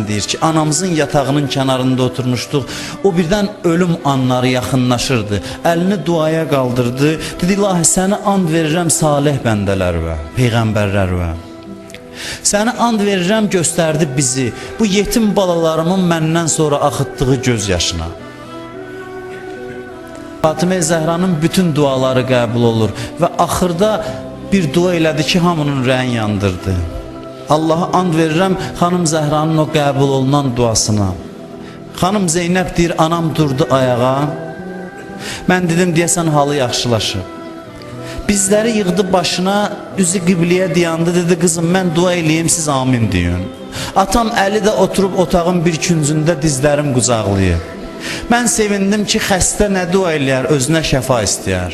deyir ki, anamızın yatağının kənarında oturmuşduq. O birdən ölüm anları yaxınlaşırdı. Əlini duaya qaldırdı. Dedi, ilahi, səni and verirəm salih bəndələr və peyğəmbərlər və. Səni and verirəm göstərdi bizi, bu yetim balalarımın məndən sonra axıtdığı göz yaşına. Fatimə Zəhranın bütün duaları qəbul olur və axırda bir dua elədi ki, hamının ürəyin yandırdı. Allaha and verirəm xanım Zəhranın o qəbul olunan duasına. Xanım Zeynəb deyir, anam durdu ayağa. Mən dedim, deyəsən halı yaxşılaşıb. Bizləri yığdı başına, üzü qibliyə dayandı, dedi, qızım mən dua eləyim, siz amin deyin. Atam Əli də oturub otağın bir küncündə dizlərim qucaqlayıb. Mən sevindim ki, xəstə nə dua eləyər, özünə şəfa istəyər.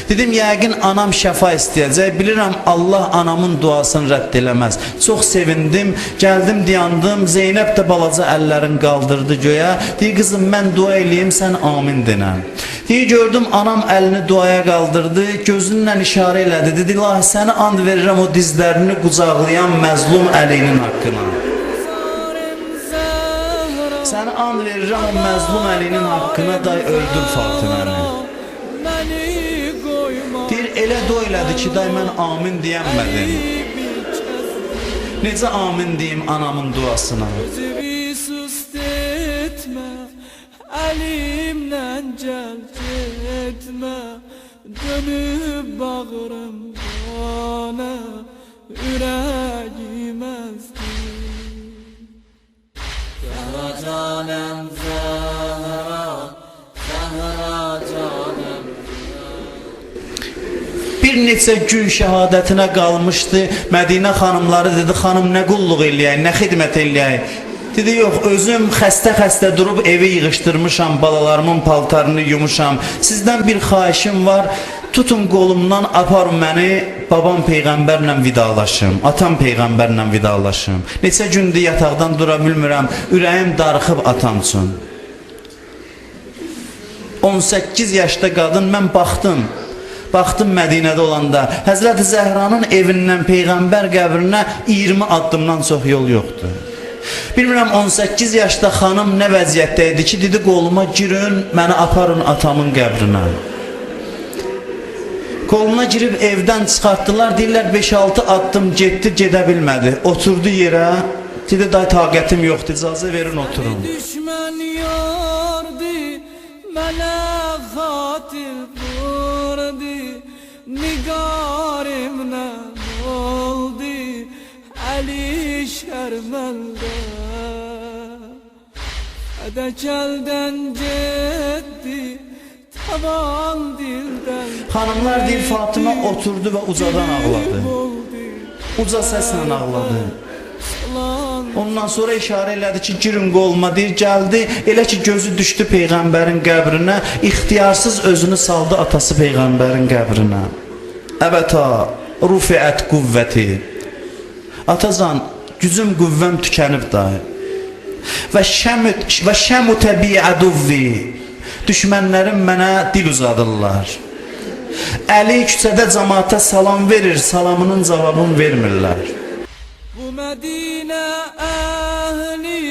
Dedim, yəqin anam şəfa istəyəcək, bilirəm Allah anamın duasını rədd eləməz. Çox sevindim, gəldim, dayandım, Zeynəb də balaca əllərini qaldırdı göyə. Deyir, qızım mən dua eləyim, sən amin denən. Deyir, gördüm, anam əlini duaya qaldırdı, gözünlə işarə elədi. Dedi, ilahi, səni and verirəm o dizlərini qucaqlayan məzlum Əlinin haqqına. Səni and verirəm o məzlum Əlinin haqqına, day öldür Fatiməni. Deyir, elə dua elədi ki, day mən amin deyəmədim. Necə amin deyim anamın duasına? Gözümü sust etmə, əlimdən cəlb etmə, dönüb bağırım bana, ürəyim əzdir. Zəhra canım Zəhra, Zəhra canım. Bir neçə gün şəhadətinə qalmışdı. Mədinə xanımları dedi, xanım nə qulluq eləyək, nə xidmət eləyək? Dedi, yox, özüm xəstə durub evi yığışdırmışam, balalarımın paltarını yumuşam. Sizdən bir xahişim var, tutun qolumdan aparın məni, babam Peyğəmbərlə vidalaşım, atam Peyğəmbərlə vidalaşım. Neçə gündür yataqdan dura bilmirəm, ürəyim darıxıb atam üçün. 18 yaşda qadın, mən baxdım Mədinədə olanda, Həzrəti Zəhranın evindən Peyğəmbər qəbrinə 20 addımdan çox yol yoxdur. Bilmirəm 18 yaşda xanım nə vəziyyətdə idi ki, dedi qoluma girin, məni aparın atamın qəbrinə. Qoluna girib evdən çıxartdılar, deyirlər 5-6 addım getdi, gedə bilmədi. Oturdu yerə, dedi day taqətim yoxdur, icazə verin oturun. Düşmən yardı, mənə xatir durdu, nigarimlə oldu, Əli şərməndə. Ədəkəldən getdi, tavan dildən. Xanımlar deyir, Fatimə oturdu və ucadan ağladı. Uca səslə ağladı. Ondan sonra işarə elədi ki, girin qoluma, deyir, gəldi. Elə ki, gözü düşdü Peyğəmbərin qəbrinə, ixtiyarsız özünü saldı atası Peyğəmbərin qəbrinə. Əvətə, rufiət qüvvəti. Atacan, gücüm qüvvəm tükənib dahi. Və şəmu təbi əduvvi. Düşmənlərim mənə dil uzadırlar. Əli küçədə cəmaata salam verir, salamının cavabını vermirlər. Bu Mədinə əhli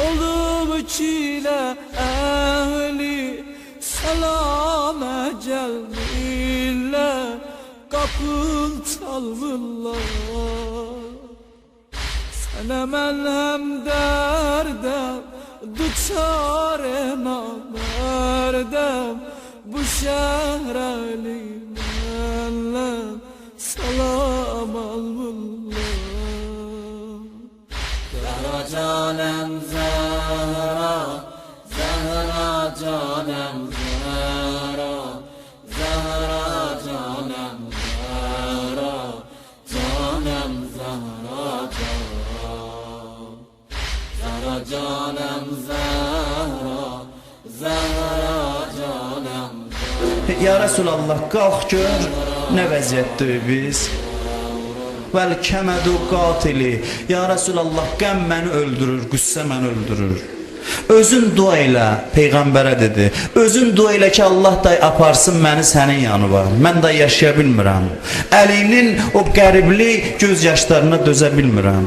olub çilə əhli, salamə gəlmirlər, qapıl çalmırlar. Sənə məlhəm dərdəm, duçarə namərdəm, bu şəhərli məlləm, salam almırlar. Zəhra canım Zəhra, Zəhra canım Zəhra, Zəhra canım Zəhra, canım Zəhra canım. Zəhra canım Zəhra, Zəhra canım. Ya Resulallah, qalx gör, nə vəziyyətdir biz? Vəl kəmədu qatili. Ya Resulallah, qəm məni öldürür, qüssə məni öldürür. Özün dua elə, Peyğəmbərə dedi. Özün dua elə ki, Allah da aparsın məni sənin yanıma. Mən də yaşaya bilmirəm. Əlinin o qəribli göz yaşlarına dözə bilmirəm.